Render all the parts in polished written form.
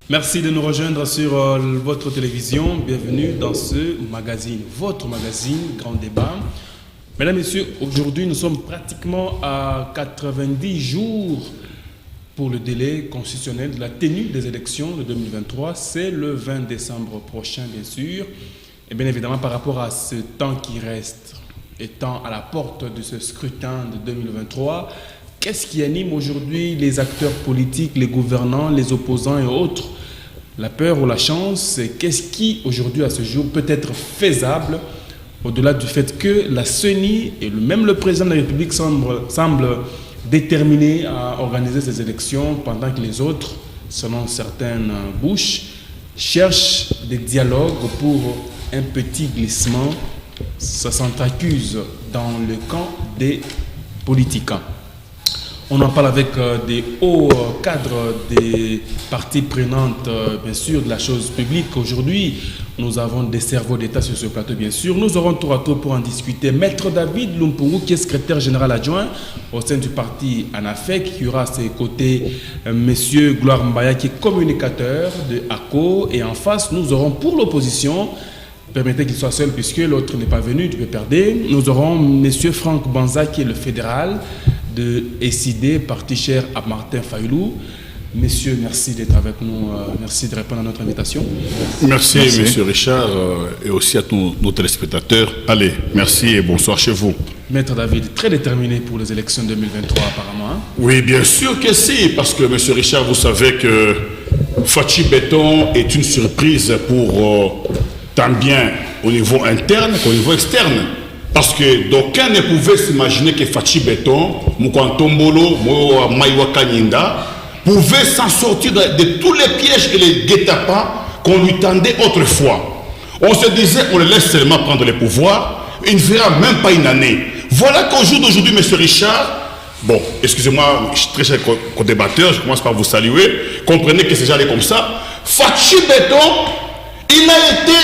Merci de nous rejoindre sur votre télévision. Bienvenue dans ce magazine, votre magazine Grand Débat. Mesdames, Messieurs, aujourd'hui nous sommes pratiquement à 90 jours pour le délai constitutionnel de la tenue des élections de 2023. C'est le 20 décembre prochain, bien sûr. Et bien évidemment, par rapport à ce temps qui reste, étant à la porte de ce scrutin de 2023, qu'est-ce qui anime aujourd'hui les acteurs politiques, les gouvernants, les opposants et autres? La peur ou la chance? Qu'est-ce qui aujourd'hui à ce jour peut être faisable au-delà du fait que la CENI et même le président de la République semblent déterminés à organiser ces élections pendant que les autres, selon certaines bouches, cherchent des dialogues pour un petit glissement? Ça s'entrecuse dans le camp des politiques. On en parle avec des hauts cadres des parties prenantes, bien sûr, de la chose publique. Aujourd'hui, nous avons des cerveaux d'État sur ce plateau, bien sûr. Nous aurons tour à tour pour en discuter Maître David Lumpungu, qui est secrétaire général adjoint au sein du parti ANAFEC, qui aura à ses côtés Monsieur Gloire Mbaya, qui est communicateur de ACO. Et en face, nous aurons pour l'opposition, permettez qu'il soit seul puisque l'autre n'est pas venu, tu peux perdre. Nous aurons Monsieur Franck Banza, qui est le fédéral de SID, parti cher à Martin Fayoulou. Messieurs, merci d'être avec nous. Merci de répondre à notre invitation. Merci. Monsieur Richard, et aussi à tous nos téléspectateurs. Allez, merci et bonsoir chez vous. Maître David, très déterminé pour les élections 2023 apparemment. Hein? Oui, bien sûr que si, parce que Monsieur Richard, vous savez que Fachi Béton est une surprise pour tant bien au niveau interne qu'au niveau externe. Parce que d'aucuns ne pouvaient s'imaginer que Fachi Béton, Moukantombolo, Maïwa Kanyinda, pouvait s'en sortir de tous les pièges et les guet-apens qu'on lui tendait autrefois. On se disait, on le laisse seulement prendre le pouvoir, il ne verra même pas une année. Voilà qu'au jour d'aujourd'hui, M. Richard, bon, excusez-moi, je suis très cher co-débatteur, je commence par vous saluer, comprenez que c'est déjà allé comme ça. Fachi Béton, il a été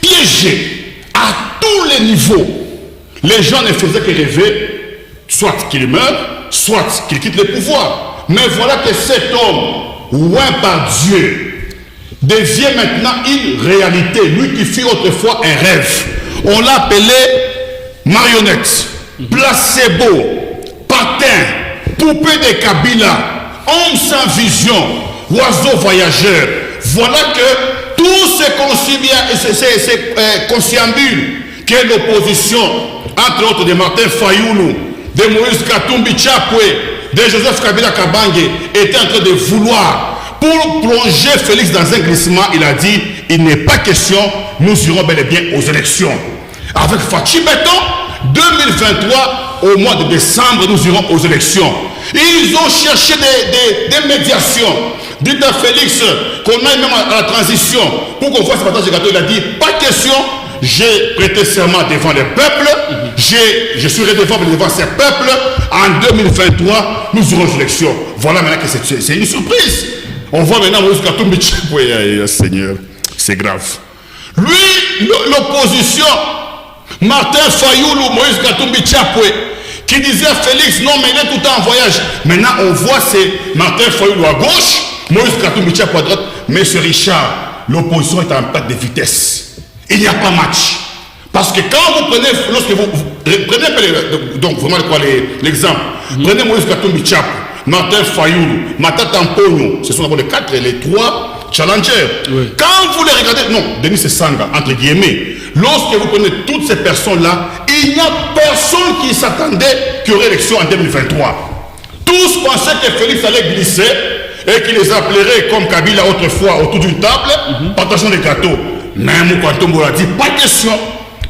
piégé à tous les niveaux. Les gens ne faisaient que rêver, soit qu'il meure, soit qu'il quitte le pouvoir. Mais voilà que cet homme, oint par Dieu, devient maintenant une réalité. Lui qui fut autrefois un rêve. On l'a appelé marionnette, placebo, patin, poupée de Kabila, homme sans vision, oiseau voyageur. Voilà que tous ces conciliabules que l'opposition, entre autres de Martin Fayoulou, de Moïse Katumbi Chapwe, de Joseph Kabila Kabange, était en train de vouloir, pour plonger Félix dans un glissement, il a dit, il n'est pas question, nous irons bel et bien aux élections. Avec Fachi Béton, 2023, au mois de décembre, nous irons aux élections. Ils ont cherché des médiations. Dites à Félix qu'on aille même à la transition pour qu'on voit ce partage de gâteau. Il a dit, pas question. J'ai prêté serment devant le peuple, je suis redevable devant ce peuple. En 2023, nous aurons aux élections. Voilà maintenant que c'est une surprise. On voit maintenant Moïse Katumbi Chapwe. Oui, Seigneur, c'est grave. Lui, l'opposition, Martin Fayoulou, Moïse Katumbi Chapwe, qui disait à Félix, non mais il est tout le temps en voyage. Maintenant on voit c'est Martin Fayoulou à gauche, Moïse Katumbi Chapwe à droite. Mais ce Richard, l'opposition est en perte de vitesse. Il n'y a pas match. Parce que quand vous prenez, lorsque vous prenez, donc vraiment l'exemple, prenez Moïse Katumbi Chapwe, Martin Fayoulou, Matata Mponyo, ce sont d'abord les 4 et les 3 challengers. Oui. Quand vous les regardez, non, Denis Sanga, entre guillemets, lorsque vous prenez toutes ces personnes-là, il n'y a personne qui s'attendait qu'il y aurait élection en 2023. Tous pensaient que Félix allait glisser et qu'il les appellerait comme Kabila autrefois autour d'une table, partageant des gâteaux. Mais Moukantombo a dit, pas question,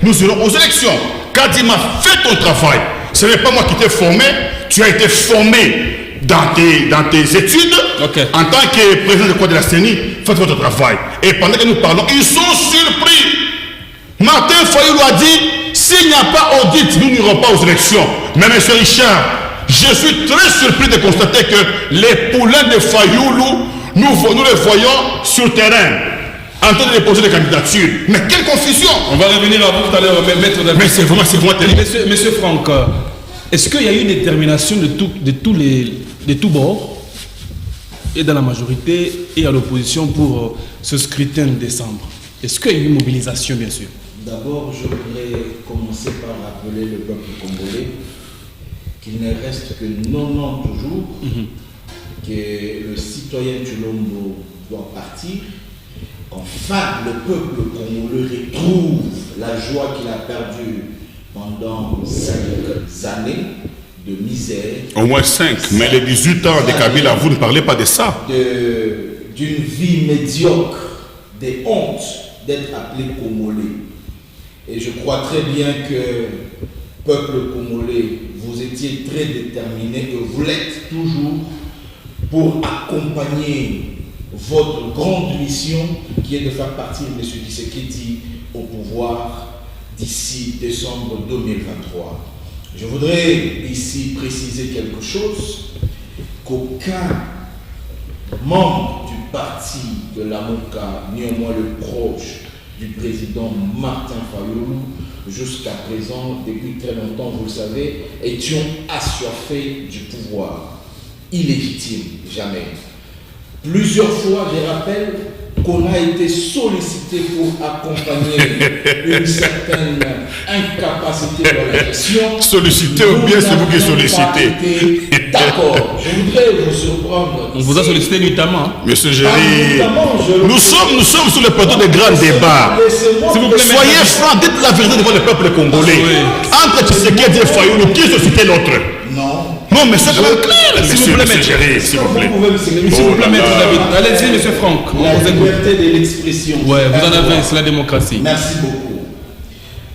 nous irons aux élections. Kadima, fais ton travail. Ce n'est pas moi qui t'ai formé, tu as été formé dans tes études, en tant que président de quoi de la CENI, faites votre travail. Et pendant que nous parlons, ils sont surpris. Martin Fayoulou a dit, s'il n'y a pas audit, nous n'irons pas aux élections. Mais M. Richard, je suis très surpris de constater que les poulains de Fayoulou, nous les voyons sur le terrain, en train de déposer des candidatures. Mais quelle confusion! On va revenir à vous tout à l'heure, maître David. Mais c'est vraiment terrible. Monsieur Franck, est-ce qu'il y a eu une détermination de tous bords est dans la majorité et à l'opposition pour ce scrutin de décembre. Est-ce qu'il y a une mobilisation, bien sûr? D'abord, je voudrais commencer par rappeler le peuple congolais qu'il ne reste que 90 jours que le citoyen Tshilombo doit partir. Enfin, le peuple congolais retrouve la joie qu'il a perdue pendant 5 années de misère. Au moins 5, mais les 18 ans de Kabila, vous ne parlez pas de ça. D'une vie médiocre, des hontes d'être appelé Congolais. Et je crois très bien que, peuple congolais, vous étiez très déterminé et vous l'êtes toujours pour accompagner votre grande mission qui est de faire partir M. Tshisekedi au pouvoir d'ici décembre 2023. Je voudrais ici préciser quelque chose, qu'aucun membre du parti de la MOCA, néanmoins le proche du président Martin Fayoulou, jusqu'à présent, depuis très longtemps, vous le savez, étions assoiffés du pouvoir. Illégitime, jamais. Plusieurs fois, je rappelle qu'on a été sollicité pour accompagner une certaine incapacité de la gestion. Sollicité ou bien c'est vous qui sollicitez? D'accord, je voudrais vous surprendre. On vous a sollicité notamment. Monsieur Géry, nous sommes sur le plateau des grands débats. S'il vous plaît, soyez francs, dites la vérité devant le peuple congolais. Entre Tshisekedi et Fayoulou, qui sollicite l'autre? Non. Non, mais c'est quand même clair, S'il vous plaît, monsieur Géry, s'il vous plaît. S'il vous plaît, maître David. Allez-y, monsieur Franck. La liberté de l'expression. Ouais, vous en avez, c'est la démocratie. Merci beaucoup.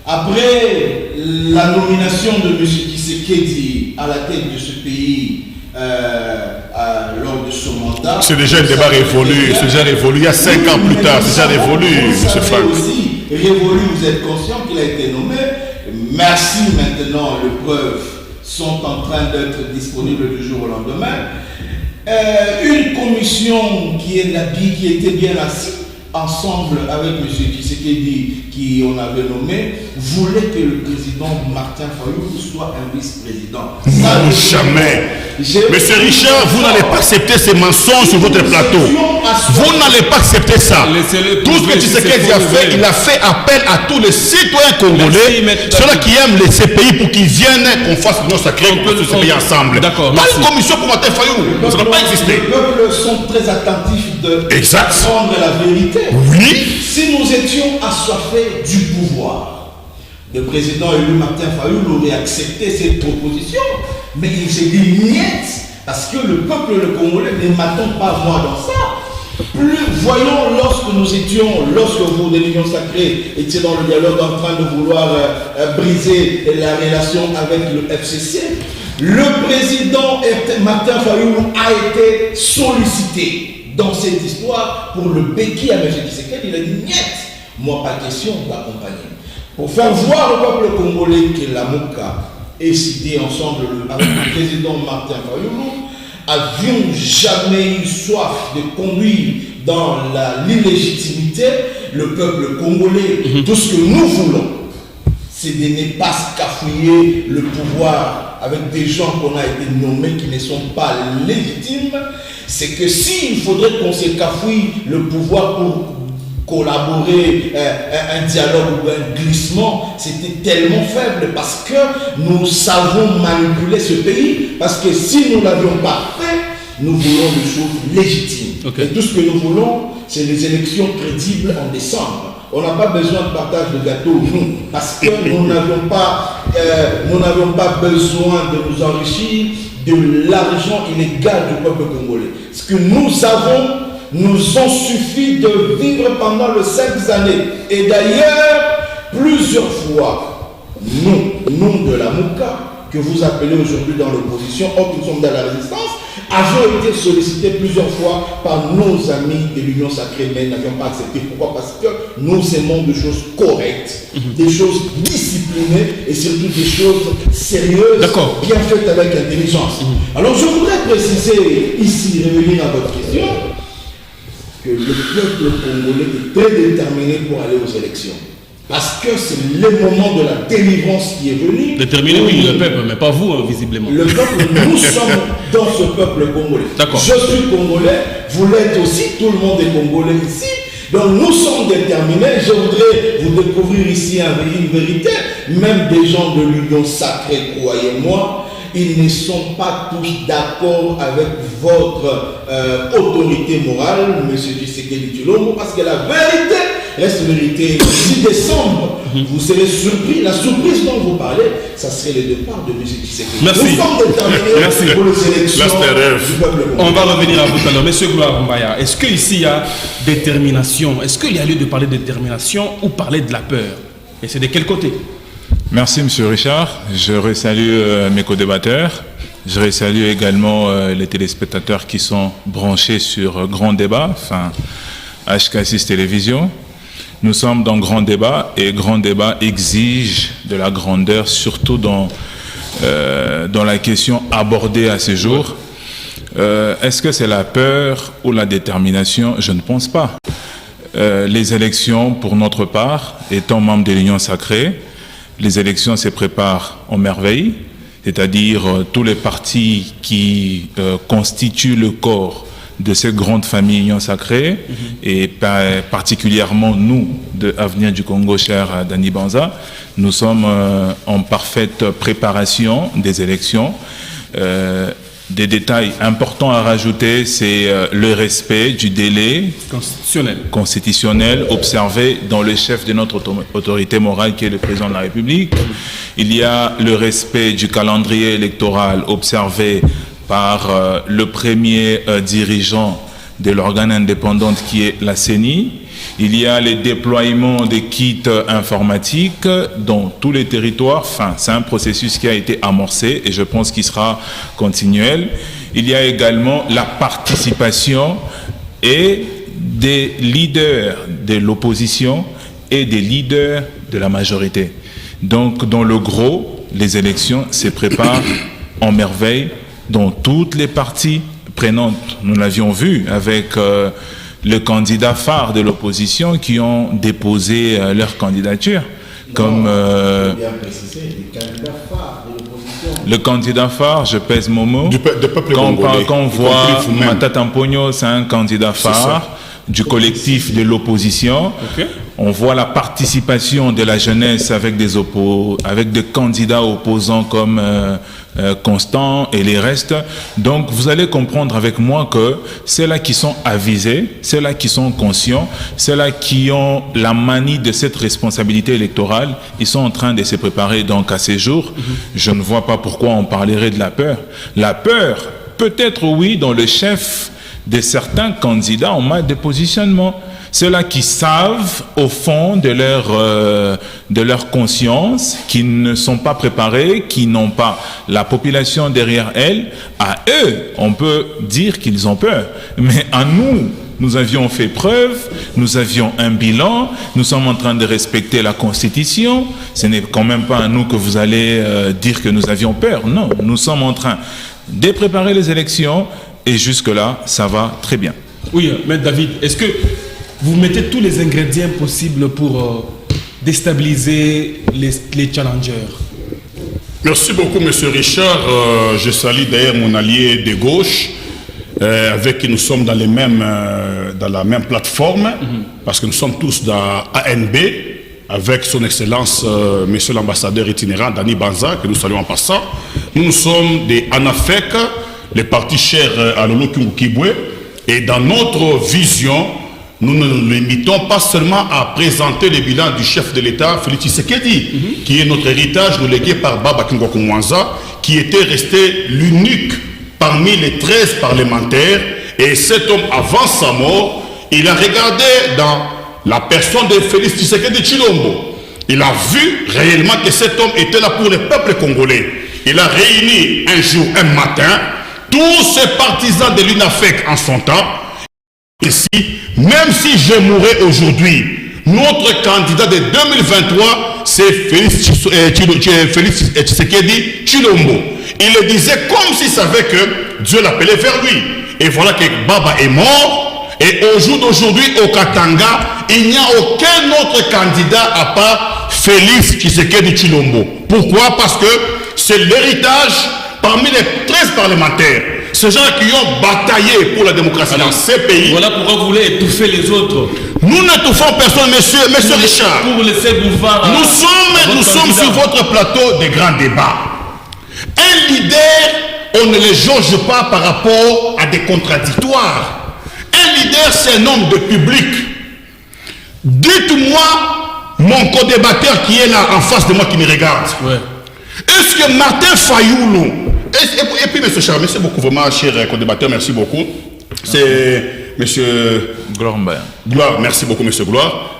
Après la nomination de M. Tshisekedi à la tête de ce pays lors de son mandat... C'est déjà un débat révolu, c'est déjà révolu. Il y a 5 ans plus tard, c'est déjà révolu, M. Franck. Aussi révolu, vous êtes conscient qu'il a été nommé. Merci maintenant, les preuves sont en train d'être disponibles du jour au lendemain. Une commission qui était bien assise ensemble avec M. Tshisekedi, qui on avait nommé, voulait que le président Martin Fayoulou soit un vice-président. Non, jamais. Monsieur Richard, vous n'allez pas accepter ces mensonges sur votre plateau. Vous n'allez pas accepter ça. Tout ce que Tshisekedi a fait, il a fait appel à tous les citoyens congolais, ceux-là qui aiment ces pays pour qu'ils viennent, qu'on fasse l'union sacrée, qu'on fasse ce pays ensemble. D'accord. Pas une commission pour Martin Fayoulou. Ça n'a pas existé. Les peuples sont très attentifs de Exact. prendre la vérité. Oui. Si nous étions assoiffés du pouvoir, le président élu Martin Fayoulou aurait accepté cette proposition, mais il s'est dit niet, parce que le peuple le congolais ne m'attend pas moi dans ça. Voyons, lorsque vous de l'Union sacrée étiez dans le dialogue en train de vouloir briser la relation avec le FCC, le président Martin Fayoulou a été sollicité dans cette histoire pour le béquiller à M. Tshisekedi. Il a dit niet, moi pas question, on va accompagner. Pour faire voir au peuple congolais que la MOCA est citée ensemble avec le président Martin Fayoulou, avions jamais eu soif de conduire dans l'illégitimité le peuple congolais. Tout ce que nous voulons, c'est de ne pas scafouiller le pouvoir avec des gens qu'on a été nommés qui ne sont pas légitimes. C'est que s'il faudrait qu'on se cafouille le pouvoir pour collaborer, un dialogue ou un glissement, c'était tellement faible parce que nous savons manipuler ce pays, parce que si nous ne l'avions pas fait, nous voulons des choses légitimes. Okay. Et tout ce que nous voulons, c'est des élections crédibles en décembre. On n'a pas besoin de partage de gâteaux, nous, parce que nous n'avions pas besoin de nous enrichir de l'argent illégal du peuple congolais. Ce que nous avons nous ont suffi de vivre pendant les 5 années. Et d'ailleurs, plusieurs fois, nous de la MOCA, que vous appelez aujourd'hui dans l'opposition, or nous sommes dans la résistance, avons été sollicités plusieurs fois par nos amis de l'Union sacrée, mais n'avions pas accepté. Pourquoi? Parce que nous aimons des choses correctes, des choses disciplinées et surtout des choses sérieuses, bien faites avec intelligence. Alors je voudrais préciser ici, revenir à votre question, que le peuple congolais est très déterminé pour aller aux élections. Parce que c'est le moment de la délivrance qui est venu. Déterminé, oui, le peuple, mais pas vous, hein, visiblement. Le peuple, nous sommes dans ce peuple congolais. D'accord. Je suis congolais, vous l'êtes aussi, tout le monde est congolais ici. Donc nous sommes déterminés. Je voudrais vous découvrir ici une vérité. Même des gens de l'Union sacrée, croyez-moi, ils ne sont pas tous d'accord avec votre autorité morale, M. Tshisekedi Tshilombo, parce que la vérité reste vérité. 6 décembre, vous serez surpris. La surprise dont vous parlez, ça serait le départ de M. Tshisekedi. Merci. Nous sommes déterminés Merci. pour les élections du peuple congolais. On va revenir à vous tout à l'heure. Monsieur Gloire Mbaya, est-ce qu'ici il y a détermination? Est-ce qu'il y a lieu de parler de détermination ou parler de la peur? Et c'est de quel côté? Merci M. Richard. Je resalue mes co-débatteurs. Je resalue également les téléspectateurs qui sont branchés sur Grand Débat, enfin HK6 Télévision. Nous sommes dans Grand Débat et Grand Débat exige de la grandeur, surtout dans la question abordée à ce jour. Est-ce que c'est la peur ou la détermination? Je ne pense pas. Les élections, pour notre part, étant membre de l'Union sacrée, les élections se préparent en merveille, c'est-à-dire tous les partis qui constituent le corps de cette grande famille Union sacrée, et particulièrement nous, de Avenir du Congo, cher Dani Banza, nous sommes en parfaite préparation des élections. Des détails importants à rajouter, c'est le respect du délai constitutionnel observé dans le chef de notre autorité morale qui est le président de la République. Il y a le respect du calendrier électoral observé par le premier dirigeant de l'organe indépendant qui est la CENI. Il y a les déploiements des kits informatiques dans tous les territoires. Enfin, c'est un processus qui a été amorcé et je pense qu'il sera continuel. Il y a également la participation et des leaders de l'opposition et des leaders de la majorité. Donc, dans le gros, les élections se préparent en merveille dans toutes les parties prenantes. Nous l'avions vu avec le candidat phare de l'opposition qui ont déposé leur candidature. Comme le candidat phare, je pèse mon mot. Quand on voit Matata Mponyo, c'est un candidat phare du collectif de l'opposition. Okay. On voit la participation de la jeunesse avec des candidats opposants comme Constant et les restes. Donc vous allez comprendre avec moi que ceux-là qui sont avisés, ceux-là qui sont conscients, ceux-là qui ont la manie de cette responsabilité électorale, ils sont en train de se préparer donc à ces jours. Je ne vois pas pourquoi on parlerait de la peur. La peur, peut-être oui, dans le chef de certains candidats en mode de positionnement. Ceux-là qui savent au fond de leur conscience, qui ne sont pas préparés, qui n'ont pas la population derrière elles, à eux, on peut dire qu'ils ont peur. Mais à nous, nous avions fait preuve, nous avions un bilan, nous sommes en train de respecter la Constitution. Ce n'est quand même pas à nous que vous allez dire que nous avions peur. Non, nous sommes en train de préparer les élections et jusque-là, ça va très bien. Oui, Maître David, est-ce que vous mettez tous les ingrédients possibles pour déstabiliser les challengers? Merci beaucoup, M. Richard. Je salue d'ailleurs mon allié de gauche, avec qui nous sommes dans la même plateforme, parce que nous sommes tous dans ANB, avec son Excellence, Monsieur l'ambassadeur itinérant, Dani Banza, que nous saluons en passant. Nous sommes des ANAFEC, les partis chers à Lolo Kibwe, et dans notre vision, nous ne nous limitons pas seulement à présenter le bilan du chef de l'État, Félix Tshisekedi, qui est notre héritage légué par Baba Kingoko Mwanza, qui était resté l'unique parmi les 13 parlementaires. Et cet homme, avant sa mort, il a regardé dans la personne de Félix Tshisekedi Tshilombo. Il a vu réellement que cet homme était là pour le peuple congolais. Il a réuni un jour, un matin, tous ces partisans de l'UNAFEC en son temps. Ici, même si je mourrais aujourd'hui, notre candidat de 2023, c'est Félix Tshisekedi Tshilombo. Il le disait comme s'il savait que Dieu l'appelait vers lui. Et voilà que Baba est mort, Et au jour d'aujourd'hui, au Katanga, il n'y a aucun autre candidat à part Félix Tshisekedi Tshilombo. Pourquoi? Parce que c'est l'héritage parmi les 13 parlementaires. Ces gens qui ont bataillé pour la démocratie dans ces pays. Voilà pourquoi vous voulez étouffer les autres. Nous n'étouffons personne, monsieur Richard. Pour laisser boulevard. Nous sommes sur votre plateau des grands débats. Un leader, on ne le jauge pas par rapport à des contradictoires. Un leader, c'est un homme de public. Dites-moi, mon co-débatteur qui est là en face de moi, qui me regarde. Ouais. Est-ce que Martin Fayoulou, et puis monsieur Charles, merci beaucoup vraiment, cher co-débatteur, merci beaucoup. C'est monsieur Gloire, merci beaucoup monsieur Gloire.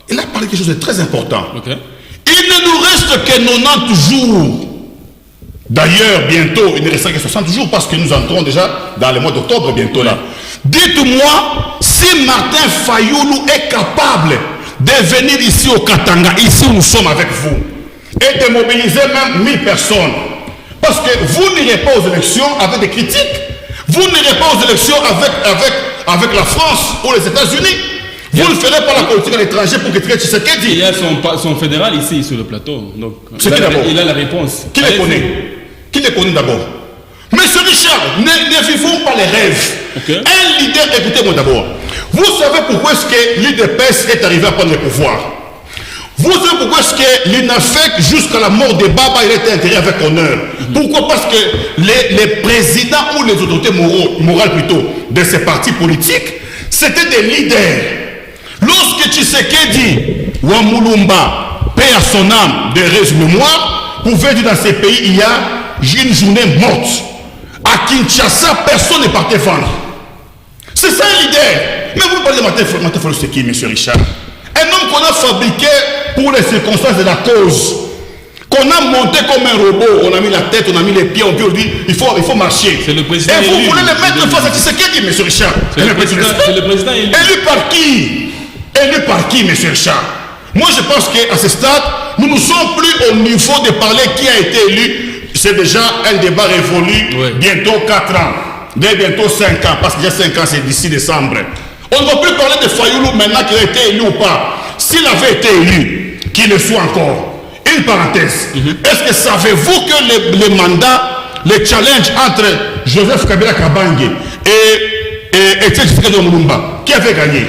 Il a parlé de quelque chose de très important. Okay. Il ne nous reste que 90 jours. D'ailleurs, bientôt, il ne restera que 60 jours parce que nous entrons déjà dans le mois d'octobre bientôt là. Dites-moi si Martin Fayoulou est capable de venir ici au Katanga, ici où nous sommes avec vous, et de mobiliser même 1000 personnes. Parce que vous n'irez pas aux élections avec des critiques. Vous n'irez pas aux élections avec la France ou les États-Unis. Vous ne ferez pas la politique à l'étranger pour critiquer Tshisekedi. Il y a son fédéral ici sur le plateau. Donc, il a la réponse. Qui les connaît? Qui les connaît d'abord? Monsieur Richard, ne vivons pas les rêves. Okay. Un leader, écoutez-moi d'abord. Vous savez pourquoi est-ce que l'UDPS est arrivé à prendre le pouvoir? Vous savez pourquoi est-ce que l'INAFEC, jusqu'à la mort de Baba, il était intégré avec honneur? Pourquoi? Parce que les présidents ou les autorités morales plutôt de ces partis politiques, c'était des leaders. Lorsque Tshisekedi ou Wamulumba, paix à son âme, de mémoire, pouvait dire dans ces pays, il y a une journée morte. À Kinshasa, personne n'est parti vendre. C'est ça un leader. Mais vous parlez de Martin Fayoulou, c'est qui, monsieur Richard? Un homme qu'on a fabriqué pour les circonstances de la cause. Qu'on a monté comme un robot. On a mis la tête, on a mis les pieds, on dit il faut marcher. C'est le président. Et vous voulez le mettre face à Tshisekedi, monsieur Richard? C'est le président élu. Élu par qui? Élu par qui, monsieur Richard? Moi, je pense qu'à ce stade, nous ne sommes plus au niveau de parler qui a été élu. C'est déjà un débat révolu. Ouais. Bientôt 4 ans. Dès bientôt 5 ans. Parce que déjà 5 ans, c'est d'ici décembre. On ne va plus parler de Fayoulou maintenant qu'il a été élu ou pas. S'il avait été élu, qu'il le soit encore. Une parenthèse. Est-ce que savez-vous que les mandats, les challenges entre Joseph Kabila Kabange et Tshisekedi Tshilombo, qui avait gagné?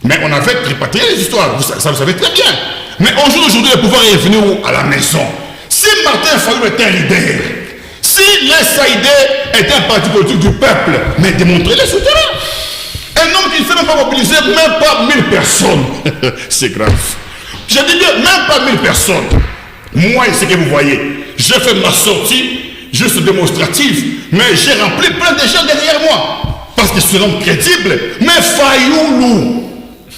Mais on avait tripatrié les histoires, ça vous savez très bien. Mais aujourd'hui, le pouvoir est venu à la maison. Si Martin Fayoulou était un leader, si les SAID était un parti politique du peuple, mais démontrez-le sur le terrain. Un homme qui ne sait même pas mobiliser, même pas 1000 personnes. C'est grave. Je dis bien, même pas 1000 personnes. Moi, ce que vous voyez, j'ai fait ma sortie, juste démonstrative, mais j'ai rempli plein de gens derrière moi. Parce que c'est un homme crédible. Mais Fayoulou,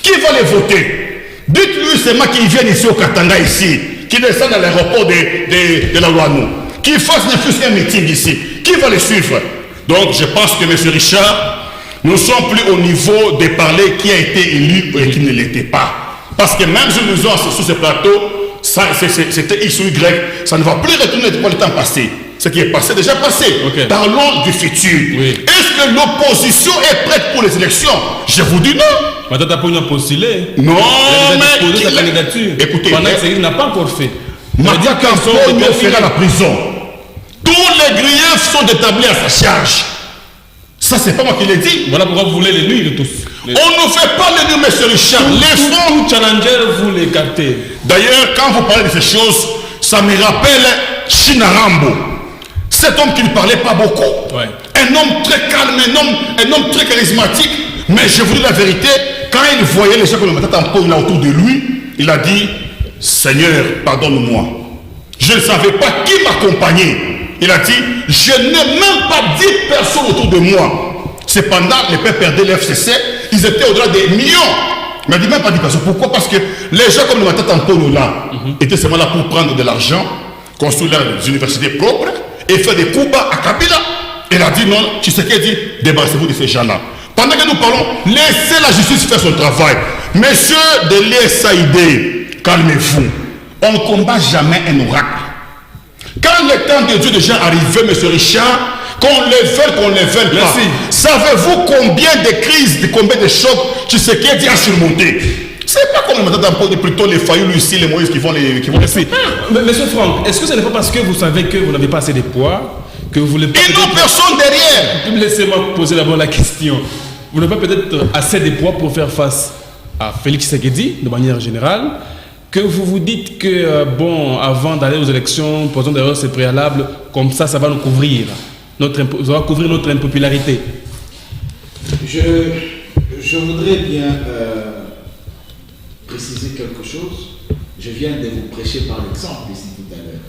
qui va les voter? Dites-lui, c'est moi qui viens ici au Katanga, ici, qui descend à l'aéroport de la Louanou, qui fasse un meeting ici. Qui va les suivre? Donc, je pense que M. Richard, nous ne sommes plus au niveau de parler qui a été élu et qui ne l'était pas. Parce que même si nous sommes sur ce plateau, c'était X ou Y, ça ne va plus retourner pour le temps passé. Ce qui est passé, déjà passé. Okay. Parlons du futur. Oui. Est-ce que l'opposition est prête pour les élections? Je vous dis non. Madame Tapouna a postulé. Non, mais posé sa candidature. Écoutez, pendant que il n'a pas encore fait. Madame Tapouna fera la prison. Tous les griefs sont établis à sa charge. Ça, c'est pas moi qui l'ai dit. Voilà pourquoi vous voulez les nuire tous. On ne fait pas les nuire, monsieur Richard. Les fonds challenger, vous les captez. D'ailleurs, quand vous parlez de ces choses, ça me rappelle Chinarambo. Cet homme qui ne parlait pas beaucoup. Ouais. Un homme très calme, un homme très charismatique. Mais je vous dis la vérité, quand il voyait les gens comme le matin là autour de lui, il a dit, Seigneur, pardonne-moi. Je ne savais pas qui m'accompagnait. Il a dit, je n'ai même pas 10 personnes autour de moi. Cependant, les pères perdaient l'FCC, ils étaient au-delà des millions. Il m'a dit même pas 10 personnes. Pourquoi? Parce que les gens comme le Matata Antonio là, étaient seulement là pour prendre de l'argent, construire des universités propres et faire des coups bas à Kabila. Il a dit non, Tshisekedi, débarrassez-vous de ces gens-là. Pendant que nous parlons, laissez la justice faire son travail. Messieurs de l'USAID, calmez-vous. On ne combat jamais un oracle. Quand le temps de Dieu déjà arrivé, M. Richard, qu'on les veuille pas. Merci. Savez-vous combien de crises, combien de chocs Tshisekedi a surmonté? C'est pas comme plutôt les Fayoulou ici, les Moïse qui vont les... Merci. Monsieur Franck, est-ce que ce n'est pas parce que vous savez que vous n'avez pas assez de poids que vous voulez pas... Ils n'ont personne derrière. Laissez-moi poser d'abord la question. Vous n'avez pas peut-être assez de poids pour faire face à Félix Tshisekedi, de manière générale, que vous vous dites que, bon, avant d'aller aux élections, posons d'ailleurs ces préalables, comme ça va nous couvrir, ça va couvrir notre impopularité. Je voudrais bien préciser quelque chose. Je viens de vous prêcher par l'exemple ici tout à l'heure.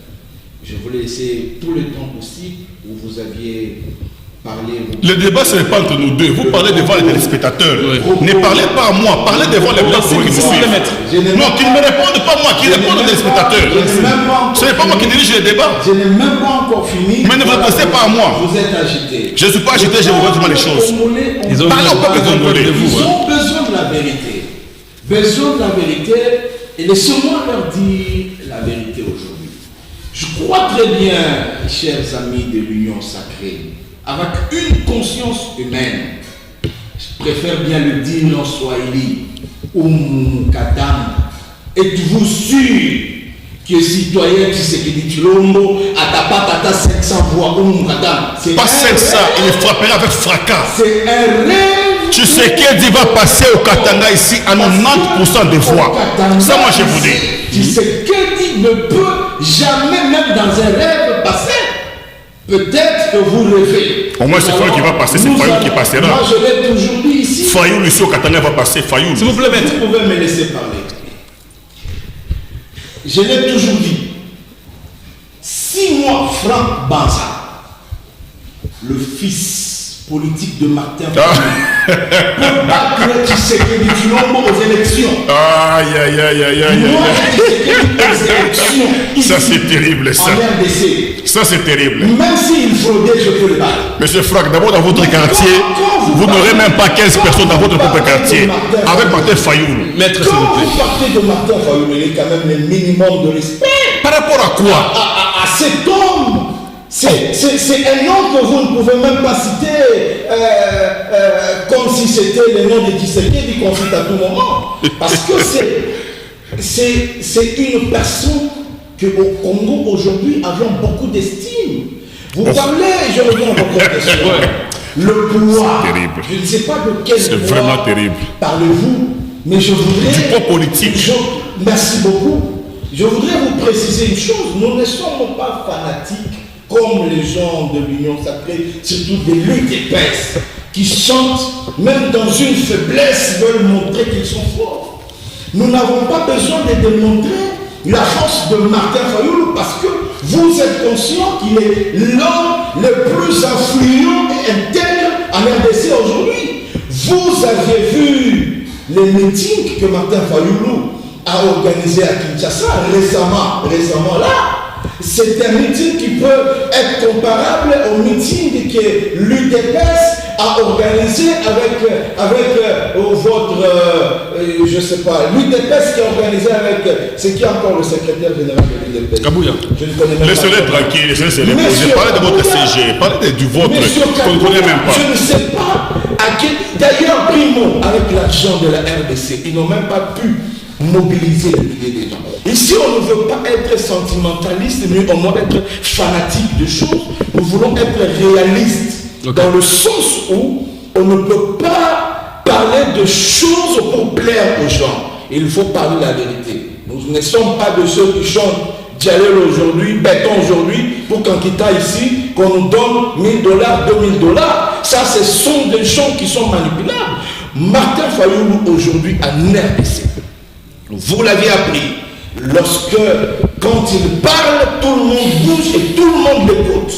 Je voulais laisser tout le temps possible où vous aviez parlé. Le débat, ce n'est pas entre nous deux. Vous parlez devant les téléspectateurs. Ne parlez pas à moi. Parlez devant les personnes qui vous suivent. Non, qu'ils ne me répondent pas moi, qu'ils répondent aux téléspectateurs. Ce n'est pas moi qui dirige le débat. Je n'ai même pas encore fini. Mais ne vous adressez pas à moi. Vous êtes agité. Je ne suis pas agité, je vous vois les choses. Ils ont Parlez au peuple congolais. Ils ont besoin de la vérité. Besoin de la vérité. Et laissez-moi leur dire la vérité aujourd'hui. Je crois très bien, chers amis de l'Union sacrée, avec une conscience humaine, je préfère bien le dire en Swahili, Kadam, êtes-vous sûr que citoyen Tshisekedi Tshilombo a 500 voix Kadam? Pas 500, il frappera avec fracas. C'est un rêve. Tshisekedi va passer au Katanga ici à 90% de voix. Ça, moi, je vous dis. Tshisekedi ne peut jamais, même dans un rêve, passer. Peut-être que vous rêvez. Au moins, c'est Fayoulou qui va passer, c'est Fayoulou qui passera. Moi, je l'ai toujours dit ici. Fayoulou ici au Katanga va passer, Fayoulou. S'il vous plaît, maître. Vous pouvez me laisser parler. Je l'ai toujours dit. Si moi, Franck Banza, le fils politique de Martin Fayoulou, peut battre Tshisekedi Tshilombo aux élections. Aïe, aïe, aïe, aïe, aïe. Moi, Tshisekedi aux élections. Ça, c'est terrible, ça. En RDC. Ça, c'est terrible. Même s'il fraudait, je peux le battre. Monsieur Franck, d'abord dans votre quartier, vous n'aurez même pas 15 personnes dans votre propre quartier. Avec Martin Fayoulou. Maître, s'il Quand vous plaît. vous partez de Martin Fayoulou, il y a quand même le minimum de respect. Par rapport à quoi? À cet homme. C'est un nom que vous ne pouvez même pas citer comme si c'était le nom de Tshisekedi qu'on cite à tout moment. Parce que c'est une personne qu'au Congo aujourd'hui avons beaucoup d'estime. Vous parlez, je reviens à votre question. Le pouvoir. C'est terrible. Je ne sais pas de quel C'est pouvoir vraiment terrible. parlez-vous, mais je voudrais... Du poids politique. Merci beaucoup. Je voudrais vous préciser une chose. Nous ne sommes pas fanatiques comme les gens de l'Union sacrée, surtout des luttes épaisses, qui chantent, même dans une faiblesse, veulent montrer qu'ils sont forts. Nous n'avons pas besoin de démontrer la force de Martin Fayoulou parce que vous êtes conscient qu'il est l'homme le plus influent et intègre en RDC aujourd'hui. Vous aviez vu les meetings que Martin Fayoulou a organisé à Kinshasa récemment là. C'est un meeting qui peut être comparable au meeting que l'UDPS a organisé avec votre, je sais pas, l'UDPS qui a organisé avec, c'est qui encore le secrétaire général de l'UDPS? Kabouya. Je ne connais même pas. Laissez-les tranquilles, laissez-les poser. Parlez de votre CG, parlez du vôtre, qu'on ne connaît même pas. Je ne sais pas à quel... D'ailleurs, Primo, avec l'argent de la RDC, ils n'ont même pas pu mobiliser l'idée des gens. Ici, on ne veut pas être sentimentaliste, mais au moins être fanatique de choses. Nous voulons être réalistes, dans le sens où on ne peut pas parler de choses pour plaire aux gens. Il faut parler la vérité. Nous ne sommes pas de ceux qui chantent Djalel aujourd'hui, béton aujourd'hui, pour qu'en quittant ici, qu'on nous donne $1000, $2000. Ça, ce sont des gens qui sont manipulables. Martin Fayoulou aujourd'hui à RDC. Vous l'aviez appris. Quand il parle, tout le monde bouge et tout le monde l'écoute.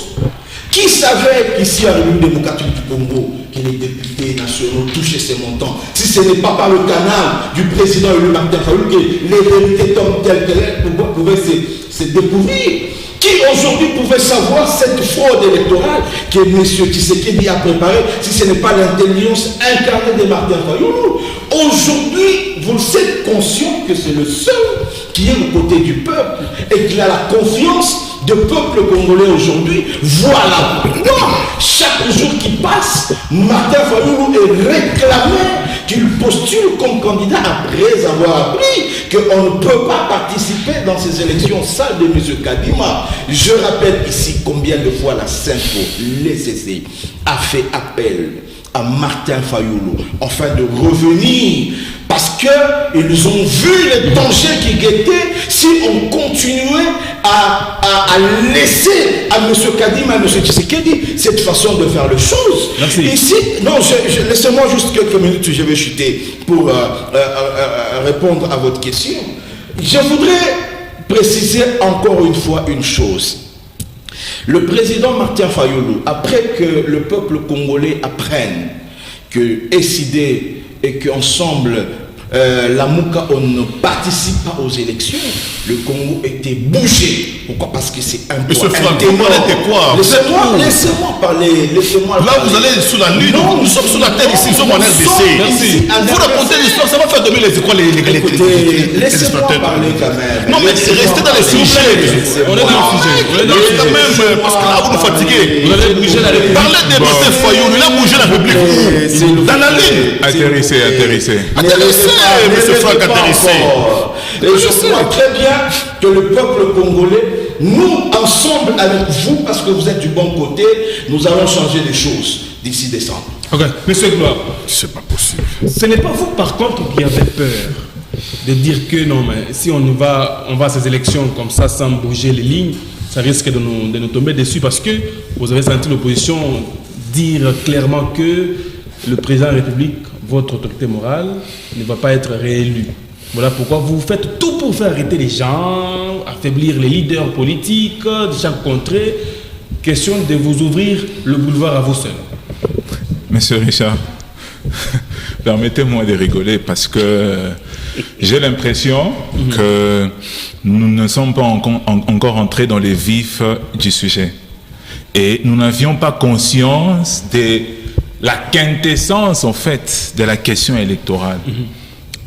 Qui savait qu'ici à l'Union démocratique du Congo, que les députés nationaux touchaient ces montants? Si ce n'est pas par le canal du président élu Martin Fayoulou que les vérités telles qu'elles pouvaient se découvrir. Qui aujourd'hui pouvait savoir cette fraude électorale que M. Tshisekedi a préparée si ce n'est pas l'intelligence incarnée de Martin Fayoulou? Aujourd'hui, vous êtes conscient que c'est le seul qui est aux côtés du peuple et qui a la confiance du peuple congolais aujourd'hui. Voilà pourquoi chaque jour qui passe, Martin Fayoulou est réclamé qu'il postule comme candidat après avoir appris qu'on ne peut pas participer dans ces élections sales de M. Kadima. Je rappelle ici combien de fois la Synfo, l'ECC, a fait appel à Martin Fayoulou afin de revenir parce qu'ils ont vu les dangers qui guettaient si on continuait à laisser à M. Kadima, à M. Tshisekedi cette façon de faire les choses. Merci. Ici, non, laissez-moi juste quelques minutes, je vais chuter pour répondre à votre question. Je voudrais préciser encore une fois une chose. Le président Martin Fayoulou, après que le peuple congolais apprenne que SID et qu'ensemble, la Mouka, on ne participe pas aux élections, le Congo était bougé. Pourquoi? Parce que c'est un Monsieur Franck, comment était quoi? Laissez-moi parler. Là, vous allez sous la lune. Non, nous sommes sous la terre ici, nous sommes en RDC. Merci. Vous racontez l'histoire, ça va faire dominer les écoles, les Laissez-moi parler quand même. Non, mais restez dans les sujets. On est dans le sujet. Quand même, parce que là, vous nous fatiguez. Vous allez bouger la République. Parlez des Martin Fayoulou, il a bougé la République. Dans la ligne. Atterrissez. Monsieur Franck, atterrissez. Et je sais très bien que le peuple congolais, nous, ensemble avec vous, parce que vous êtes du bon côté, nous allons changer les choses d'ici décembre. Ok, Monsieur Gloire, C'est pas possible. ce n'est pas vous par contre qui avez peur de dire que non, mais si on va à ces élections comme ça sans bouger les lignes, ça risque de nous tomber dessus parce que vous avez senti l'opposition dire clairement que le président de la République, votre autorité morale, ne va pas être réélu. Voilà pourquoi vous faites tout pour faire arrêter les gens, affaiblir les leaders politiques de chaque contrée. Question de vous ouvrir le boulevard à vous seul. Monsieur Richard, permettez-moi de rigoler parce que j'ai l'impression que nous ne sommes pas encore entrés dans les vifs du sujet. Et nous n'avions pas conscience de la quintessence, en fait, de la question électorale.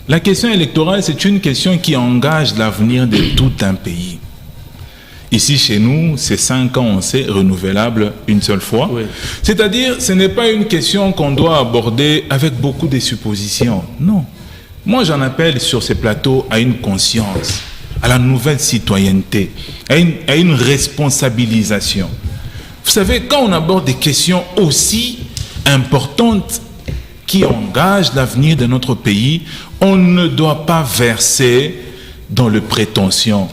La question électorale, c'est une question qui engage l'avenir de tout un pays. Ici, chez nous, c'est 5 ans, c'est renouvelable une seule fois. Oui. C'est-à-dire, ce n'est pas une question qu'on doit aborder avec beaucoup de suppositions. Non. Moi, j'en appelle sur ces plateaux à une conscience, à la nouvelle citoyenneté, à une responsabilisation. Vous savez, quand on aborde des questions aussi importantes qui engagent l'avenir de notre pays, on ne doit pas verser dans le prétention.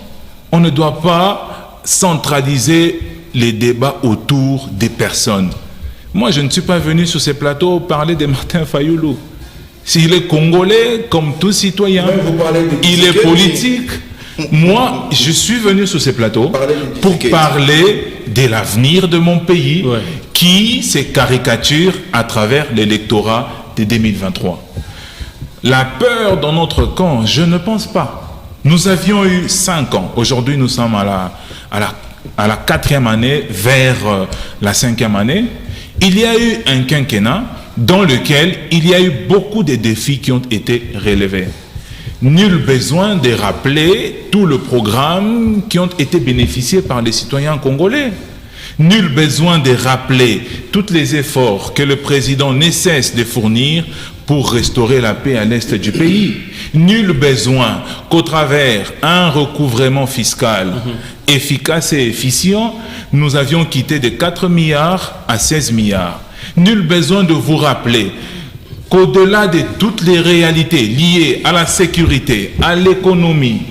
On ne doit pas centraliser les débats autour des personnes. Moi, je ne suis pas venu sur ces plateaux parler de Martin Fayoulou. S'il est congolais, comme tout citoyen, il est politique. Moi, je suis venu sur ces plateaux pour parler de l'avenir de mon pays qui se caricature à travers l'électorat de 2023. La peur dans notre camp, je ne pense pas. Nous avions eu 5 ans. Aujourd'hui, nous sommes à la 4e année, vers la 5e année. Il y a eu un quinquennat dans lequel il y a eu beaucoup de défis qui ont été relevés. Nul besoin de rappeler tout le programme qui ont été bénéficiés par les citoyens congolais. Nul besoin de rappeler tous les efforts que le président ne cesse de fournir pour restaurer la paix à l'est du pays. Nul besoin qu'au travers un recouvrement fiscal efficace et efficient, nous avions quitté de 4 milliards à 16 milliards. Nul besoin de vous rappeler qu'au-delà de toutes les réalités liées à la sécurité, à l'économie,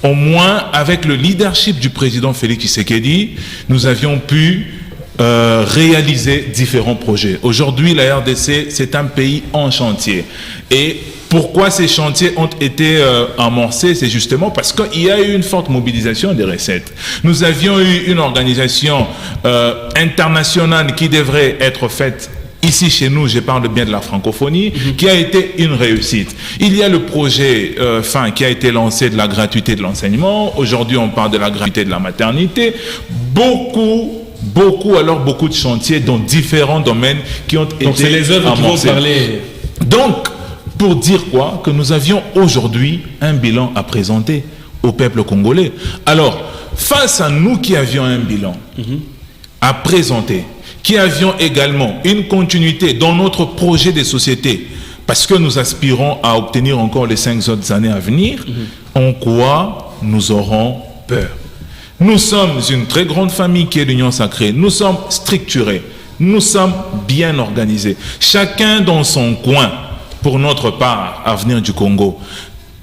au moins avec le leadership du président Félix Tshisekedi, nous avions pu réaliser différents projets. Aujourd'hui, la RDC, c'est un pays en chantier. Et pourquoi ces chantiers ont été amorcés? C'est justement parce qu'il y a eu une forte mobilisation des recettes. Nous avions eu une organisation internationale qui devrait être faite ici chez nous, je parle bien de la francophonie, qui a été une réussite. Il y a le projet qui a été lancé de la gratuité de l'enseignement. Aujourd'hui, on parle de la gratuité de la maternité. Beaucoup de chantiers dans différents domaines qui ont été c'est les œuvres qui vont parler. Donc, pour dire quoi? Que nous avions aujourd'hui un bilan à présenter au peuple congolais. Alors, face à nous qui avions un bilan à présenter, qui avions également une continuité dans notre projet de société, parce que nous aspirons à obtenir encore les 5 autres années à venir, en quoi nous aurons peur? Nous sommes une très grande famille qui est l'Union Sacrée. Nous sommes structurés. Nous sommes bien organisés. Chacun dans son coin, pour notre part, Avenir du Congo,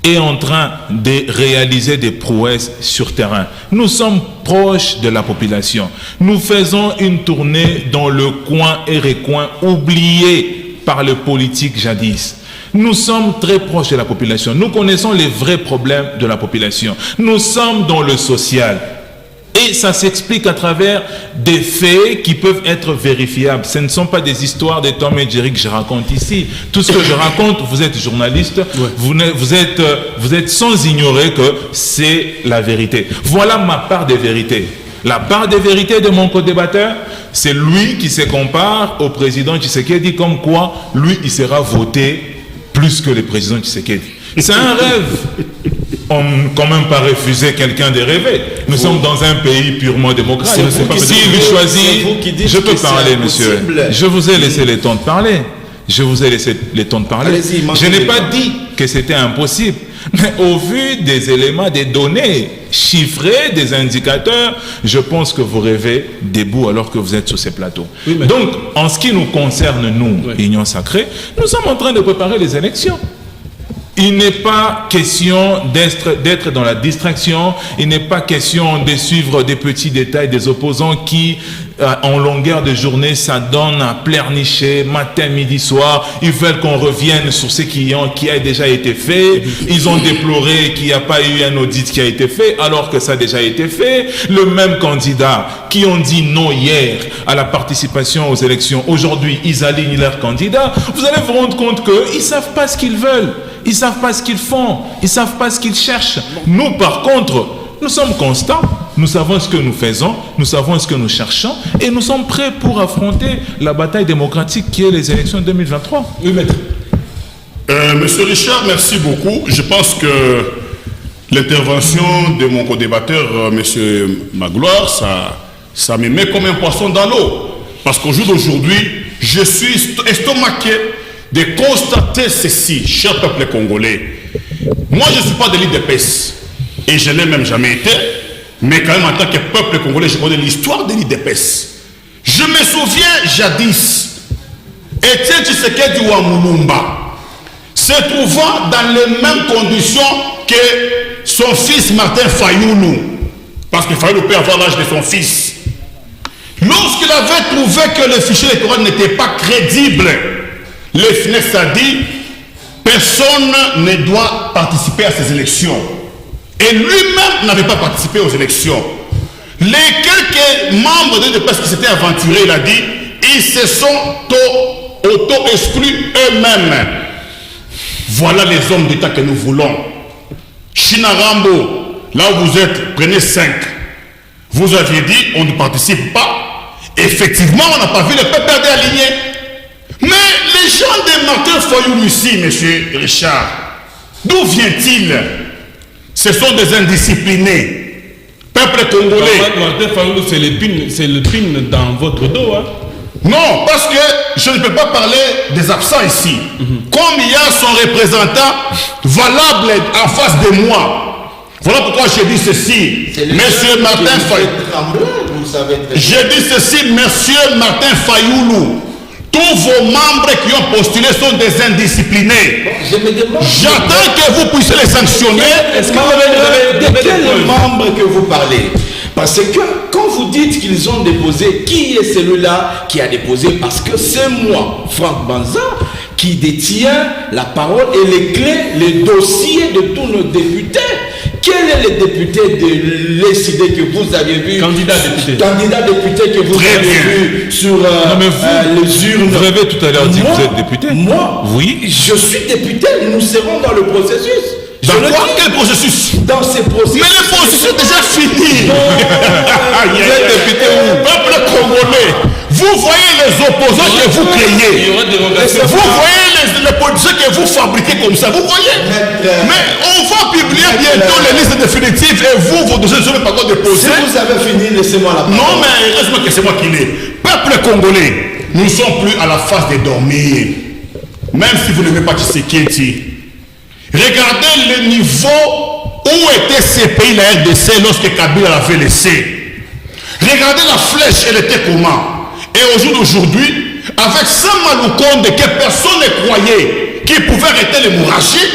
est en train de réaliser des prouesses sur terrain. Nous sommes proches de la population. Nous faisons une tournée dans le coin et recoin oublié par les politiques jadis. Nous sommes très proches de la population. Nous connaissons les vrais problèmes de la population. Nous sommes dans le social. Et ça s'explique à travers des faits qui peuvent être vérifiables. Ce ne sont pas des histoires de Tom et Jerry que je raconte ici. Tout ce que je raconte, vous êtes journaliste, vous êtes sans ignorer que c'est la vérité. Voilà ma part des vérités. La part des vérités de mon co-débatteur, c'est lui qui se compare au président Tshisekedi comme quoi lui, il sera voté plus que le président Tshisekedi. C'est un rêve. On ne peut quand même pas refuser quelqu'un de rêver. Nous sommes dans un pays purement démocratique. Si lui choisit, je peux parler, monsieur. Je vous ai laissé le temps de parler. Je vous ai laissé le temps de parler. Je n'ai pas dit que c'était impossible. Mais au vu des éléments, des données chiffrées, des indicateurs, je pense que vous rêvez debout alors que vous êtes sur ces plateaux. Oui, donc, en ce qui nous concerne, nous, Union Sacrée, nous sommes en train de préparer les élections. Il n'est pas question d'être dans la distraction, il n'est pas question de suivre des petits détails des opposants qui, en longueur de journée, ça donne à pleurnicher matin, midi, soir. Ils veulent qu'on revienne sur ce qui a déjà été fait. Ils ont déploré qu'il n'y a pas eu un audit qui a été fait, alors que ça a déjà été fait. Le même candidat qui ont dit non hier à la participation aux élections, aujourd'hui, ils alignent leurs candidats. Vous allez vous rendre compte qu'ils ne savent pas ce qu'ils veulent. Ils ne savent pas ce qu'ils font, ils ne savent pas ce qu'ils cherchent. Nous, par contre, nous sommes constants, nous savons ce que nous faisons, nous savons ce que nous cherchons, et nous sommes prêts pour affronter la bataille démocratique qui est les élections 2023. Oui, maître. Monsieur Richard, merci beaucoup. Je pense que l'intervention de mon co-débatteur, monsieur Magloire, ça me met comme un poisson dans l'eau. Parce qu'au jour d'aujourd'hui, je suis estomaqué de constater ceci, cher peuple congolais. Moi, je ne suis pas de l'IDPS, et je n'ai même jamais été, mais quand même en tant que peuple congolais, je connais l'histoire de l'IDPS. Je me souviens jadis, Étienne Tshisekedi Wamulumba se trouvant dans les mêmes conditions que son fils Martin Fayoulou, parce que Fayoulou peut avoir l'âge de son fils. Lorsqu'il avait trouvé que le fichier électoral n'était pas crédible, le FNES a dit personne ne doit participer à ces élections. Et lui-même n'avait pas participé aux élections. Les quelques membres de l'IDPS qui s'étaient aventurés, il a dit, ils se sont auto-exclus eux-mêmes. Voilà les hommes d'État que nous voulons. Chinarambo, là où vous êtes, prenez 5. Vous aviez dit, on ne participe pas. Effectivement, on n'a pas vu le peuple aligné. Mais les gens de Martin Fayoulou ici, monsieur Richard, d'où vient-il? Ce sont des indisciplinés. Peuple congolais. Martin Fayoulou, c'est le pin dans votre dos. Hein? Non, parce que je ne peux pas parler des absents ici. Comme il y a son représentant valable en face de moi. Voilà pourquoi j'ai dit ceci. Monsieur Martin Fayoulou. J'ai dit ceci, monsieur Martin Fayoulou. Tous vos membres qui ont postulé sont des indisciplinés. J'attends que vous puissiez les sanctionner. Est-ce que vous avez de quels membres que vous parlez? Parce que quand vous dites qu'ils ont déposé, qui est celui-là qui a déposé? Parce que c'est moi, Franck Banza, qui détient la parole et les clés, les dossiers de tous nos députés. Quel est le député de l'ECD que vous avez vu? Candidat député. Candidat député que vous avez vu sur les urnes. Vous avez tout à l'heure dit que vous êtes député. Moi, oui. Je suis député. Nous serons dans le processus. Dans quoi? Quel processus? Dans ces processus. Mais le processus est déjà fini. Vous êtes député où? Peuple congolais, vous voyez les opposants que vous créez. Vous voyez les politiciens que vous fabriquez comme ça. Vous voyez? Mais on va publier bientôt les listes définitives et vous, vos dossiers ne seront pas encore déposés. Si vous avez fini, laissez-moi la parole. Non, mais reste-moi que c'est moi qui l'ai. peuple congolais, nous ne sommes plus à la phase de dormir. Même si vous n'aimez pas Tshisekedi, regardez le niveau où était ces pays, la RDC, lorsque Kabila l'avait laissé. Regardez la flèche, elle était comment? Et au jour d'aujourd'hui, avec Samaloukonde que personne ne croyait qu'il pouvait arrêter l'hémorragie,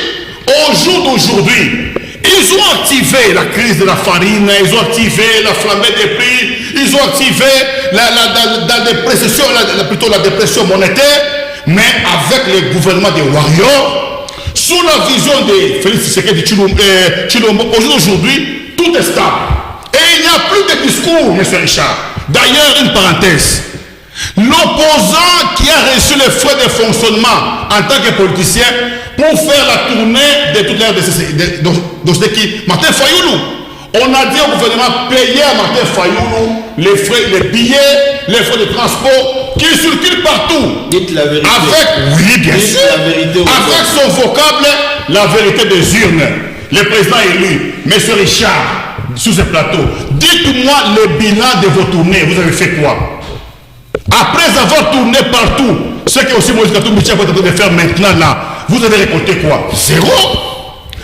au jour d'aujourd'hui, ils ont activé la crise de la farine, ils ont activé la flambée des prix, ils ont activé la dépression monétaire, mais avec le gouvernement des warriors, sous la vision de Félix Tshisekedi Tshilombo, aujourd'hui, tout est stable. Et il n'y a plus de discours, M. Richard. D'ailleurs, une parenthèse. L'opposant qui a reçu les frais de fonctionnement en tant que politicien pour faire la tournée de toute l'ère de qui Martin Fayoulou. On a dit au gouvernement payer à Martin Fayoulou les frais, les billets, les frais de transport qui circulent partout. Dites la vérité. Avec, oui, bien sûr, la vérité avec son vocable, la vérité des urnes. Le président élu, M. Richard, sur ce plateau, dites-moi le bilan de vos tournées. Vous avez fait quoi? Après avoir tourné partout, ce que aussi Moïse Katumbi est en train de faire maintenant là, vous avez récolté quoi? Zéro.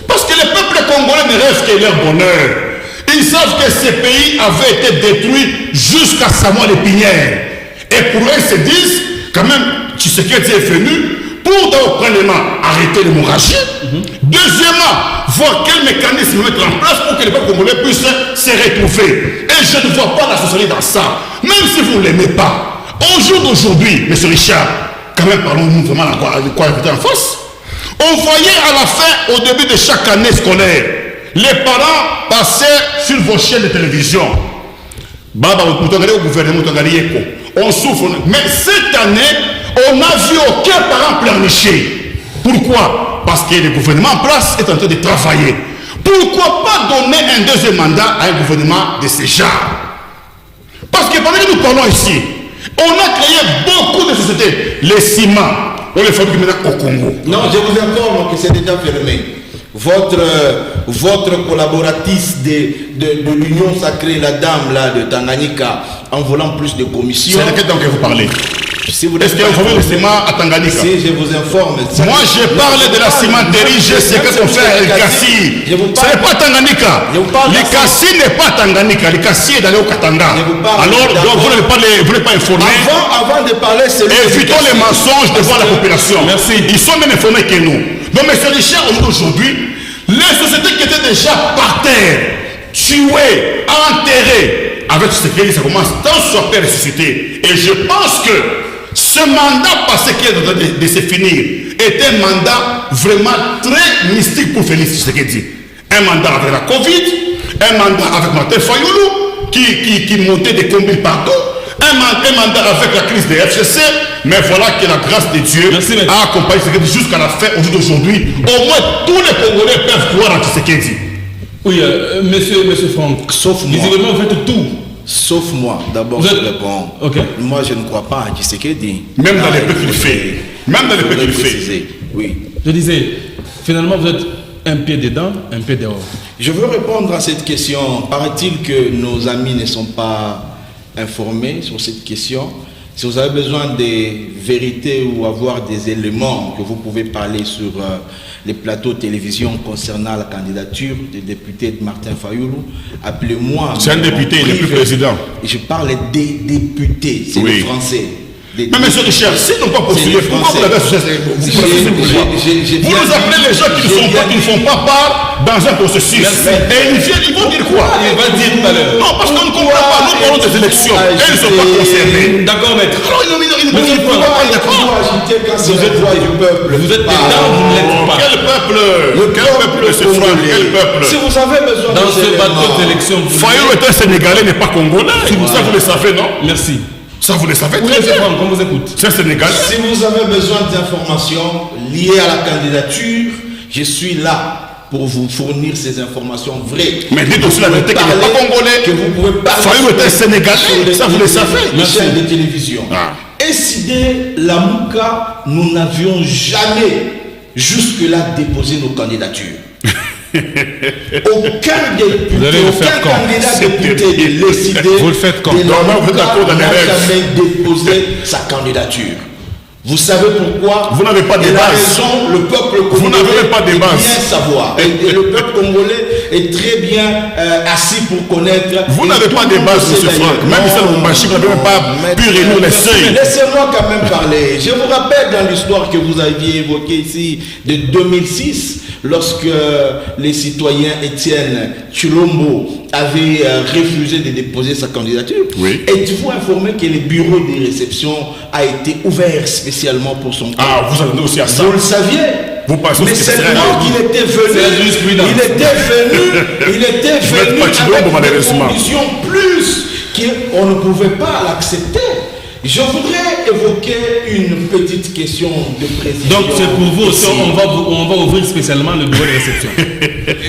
Parce que le peuple congolais ne rêve que leur bonheur. Ils savent que ces pays avaient été détruits jusqu'à Samuel Epinière. Et pour eux, ils se disent, quand même, Tshisekedi est venu pour, premièrement, arrêter l'hémorragie. Deuxièmement, voir quel mécanisme mettre en place pour que le peuple congolais puisse se retrouver. Et je ne vois pas la société dans ça. Même si vous ne l'aimez pas. Au jour d'aujourd'hui, M. Richard, quand même, parlons-nous vraiment de quoi en face. On voyait à la fin, au début de chaque année scolaire, les parents passaient sur vos chaînes de télévision. Baba, au gouvernement, on souffre. Mais cette année, on n'a vu aucun parent pleurnicher. Pourquoi? Parce que le gouvernement en place est en train de travailler. Pourquoi pas donner un deuxième mandat à un gouvernement de ce genre? Parce que pendant que nous parlons ici, on a créé beaucoup de sociétés. Les ciments, on les fabrique maintenant au Congo. Non, je vous informe que c'est déjà fermé. Votre collaboratrice de l'Union sacrée, la dame là de Tanganyika, en volant plus de commissions. C'est de quel temps que vous parlez? Si vous Est-ce qu'il y a un le ciment à Tanganyika? Si je vous informe. Moi, je parle de la cimenterie, je sais que son frère est Kassi. Ce n'est pas Tanganyika. Le Kassi n'est pas Tanganyika. Le Kassi est dans le Katanga. Alors, donc, vous ne voulez pas informer. Avant de parler, c'est évitons les mensonges devant la population. Merci. Ils sont même informés que nous. Donc, M. Richard, aujourd'hui, les sociétés qui étaient déjà par terre, tuées, enterrées, avec ce qui ça commence tant soit peu ressuscité. Et je pense que ce mandat passé qui est en train de se finir est un mandat vraiment très mystique pour Félix Tshisekedi. Un mandat avec la Covid, un mandat avec Martin Fayoulou qui montait des combines partout, un mandat avec la crise des FCC, mais voilà que la grâce de Dieu a accompagné Tshisekedi jusqu'à la fin. Au jour d'aujourd'hui, au moins tous les Congolais peuvent croire à Tshisekedi. Oui, monsieur Franck, sauf moi. Visiblement, vous faites tout. Sauf moi, d'abord je réponds. Okay. Moi je ne crois pas à Tshisekedi. Même dans les peuples qu'il fait. Même dans les peuples qu'il fait. Oui. Je disais, finalement vous êtes un pied dedans, un pied dehors. Je veux répondre à cette question. Paraît-il que nos amis ne sont pas informés sur cette question? Si vous avez besoin de vérités ou avoir des éléments que vous pouvez parler sur les plateaux de télévision concernant la candidature du député de Martin Fayoulou, appelez-moi. C'est un député, il n'est plus président. Je parle des députés, c'est les Français. Mais M. Richard, s'ils n'ont pas postulé, pourquoi vous l'avez associé? Vous nous appelez les gens qui ne font pas part dans un processus. Et ils vont dire quoi? Il va dire tout à l'heure. Non, parce qu'on ne comprend pas. Nous parlons des élections. Et ils ne sont pas concernés. D'accord, maître. Alors, ils ne peuvent pas agiter quand c'est la voix du peuple. Vous êtes dedans, vous ne l'êtes pas. Quel peuple? Quel peuple de ce frère? Quel peuple? Si vous avez besoin dans ce bateau d'élection, Fayoulou est un Sénégalais, n'est pas Congolais. Ça, vous le savez, non? Merci. Ça, vous le savez Oui, très bien. on vous écoute. C'est un Sénégalais. Si vous avez besoin d'informations liées à la candidature, je suis là pour vous fournir ces informations vraies. Mais dites aussi la vérité qu'il n'est pas congolais. Que vous pouvez parler. Fayoulou est un Sénégalais. Ça, vous le savez. Les chaînes de télévision. Incidé la Mouka, nous n'avions jamais jusque-là déposé nos candidatures. Aucun député, aucun candidat député de l'ECD Vous le faites quand? n'a jamais déposé sa candidature. Vous savez pourquoi? Vous n'avez pas de base. raison, le peuple congolais vous n'avez pas de base. bien savoir. Et le peuple congolais est très bien assis pour connaître. Vous n'avez pas de base, M. Franck. Même si vous n'avez même pas pu réunir les seuils. Laissez-moi quand même parler. Je vous rappelle dans l'histoire que vous aviez évoquée ici de 2006, lorsque les citoyens Étienne Tshilombo avait refusé de déposer sa candidature. Oui. Êtes-vous informé que le bureau de réception a été ouvert spécialement pour son cas? Ah, vous avez aussi à ça. Vous le saviez? Vous pensez mais que c'est seulement qu'il était venu, il était venu avec des conditions plus qu'on ne pouvait pas l'accepter. Je voudrais évoquer une petite question de précision. Donc c'est pour vous aussi, on va ouvrir spécialement le bureau de réception.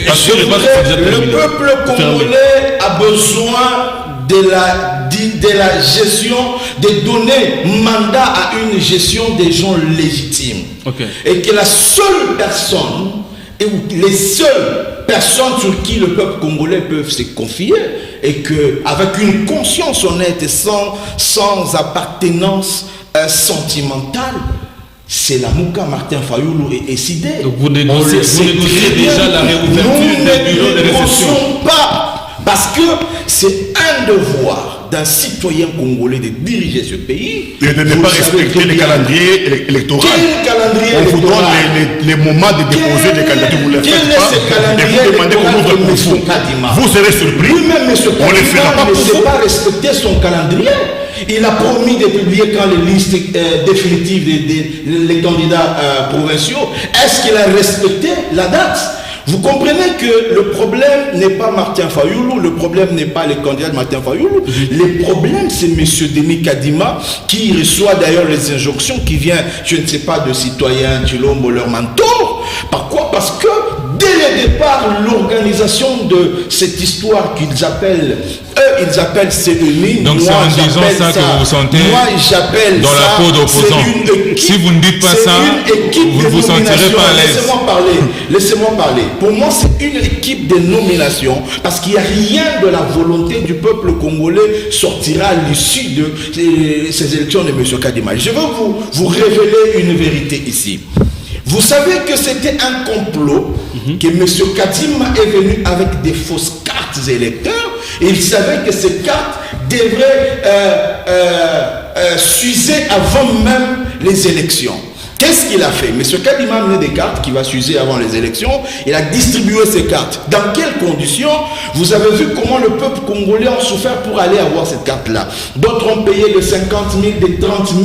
Parce que le peuple congolais a besoin de la gestion, de donner mandat à une gestion des gens légitimes. Okay. Et que la seule personne, et les seules personnes sur qui le peuple congolais peut se confier, et qu'avec une conscience honnête et sans appartenance sentimentale, c'est la Mouka Martin Fayoulou et Sidé. Donc vous négociez déjà la réouverture des bureaux de réception. Pas, parce que c'est un devoir d'un citoyen congolais de diriger ce pays. Et de ne pas respecter les calendriers électoraux. Quel calendrier on vous donne les moments de déposer des candidatures, vous ne les faites pas. Et vous demandez qu'on ouvre pour vous. Vous serez surpris. Lui-même, M. On ne le fera pas Kadima pour ne sait vous. pas respecter son calendrier. Il a promis de publier quand les listes définitives des candidats provinciaux. Est-ce qu'il a respecté la date? Vous comprenez que le problème n'est pas Martin Fayoulou, le problème n'est pas les candidats de Martin Fayoulou. Le problème, c'est M. Denis Kadima qui reçoit d'ailleurs les injonctions qui viennent, je ne sais pas, de citoyens Tshilombo, leur mentor. Pourquoi? Parce que dès le départ, l'organisation de cette histoire qu'ils appellent, ils appellent CENI. Donc c'est en disant ça que vous vous sentez j'appelle dans la peau d'opposant. Si vous ne dites pas ça, vous ne vous sentirez pas à l'aise. Laissez-moi parler. Pour moi, c'est une équipe de nomination parce qu'il n'y a rien de la volonté du peuple congolais sortira à l'issue de ces élections de M. Kadima. Je veux vous révéler une vérité ici. Vous savez que c'était un complot, que M. Kadima est venu avec des fausses cartes électeurs et il savait que ces cartes devraient s'user avant même les élections. Qu'est-ce qu'il a fait? M. Kadima a amené des cartes qui va s'user avant les élections. Il a distribué ces cartes. Dans quelles conditions? Vous avez vu comment le peuple congolais a souffert pour aller avoir cette carte-là. D'autres ont payé de 50 000, de 30 000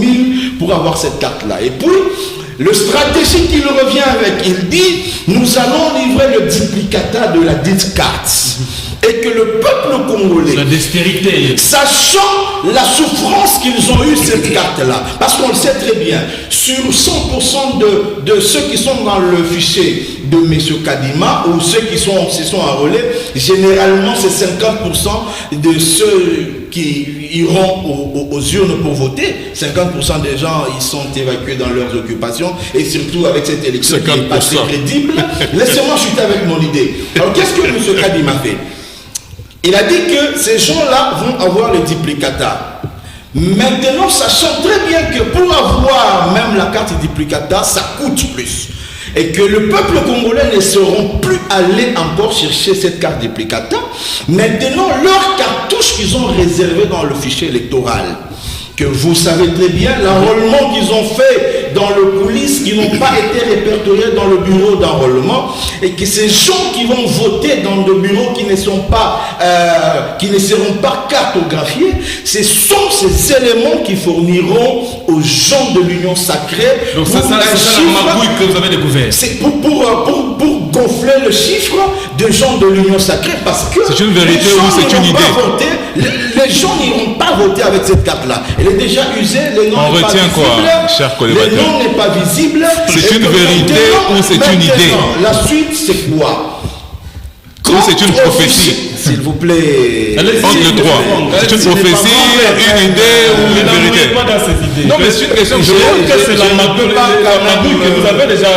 pour avoir cette carte-là. Et puis, le stratégie qu'il revient avec, il dit, nous allons livrer le duplicata de la dite carte. Et que le peuple congolais, la dextérité, sachant la souffrance qu'ils ont eue cette carte-là, parce qu'on le sait très bien, sur 100% de ceux qui sont dans le fichier de M. Kadima ou ceux qui se sont enrôlés, généralement c'est 50% de ceux qui iront aux urnes pour voter. 50% des gens ils sont évacués dans leurs occupations et surtout avec cette élection qui n'est pas très crédible. Laissez-moi chuter avec mon idée. Alors qu'est-ce que M. Kadima fait? Il a dit que ces gens-là vont avoir le duplicata. Maintenant, sachant très bien que pour avoir même la carte duplicata, ça coûte plus. Et que le peuple congolais ne seront plus allés encore chercher cette carte duplicata. Maintenant, leur cartouche qu'ils ont réservée dans le fichier électoral, que vous savez très bien, l'enrôlement qu'ils ont fait dans le coulisses, qui n'ont pas été répertoriés dans le bureau d'enrôlement, et que ces gens qui vont voter dans le bureau qui ne seront pas cartographiés, ce sont ces éléments qui fourniront aux gens de l'Union sacrée. Donc c'est ça la magouille que vous avez découvert. C'est pour gonfler le chiffre de gens de l'Union sacrée, parce que c'est une vérité ou c'est une idée. Les gens n'iront pas voter avec cette carte-là. Elle est déjà usée, les noms on n'est pas retient visible, quoi, cher collecteur? le nom n'est pas visible. C'est une vérité ou c'est une idée? La suite, c'est quoi? Ou c'est une prophétie? S'il vous plaît. Entre les trois. C'est une prophétie, une idée ou une vérité? Pas dans cette idée. Non, mais c'est une question que je pense que c'est la magouille que vous avez déjà.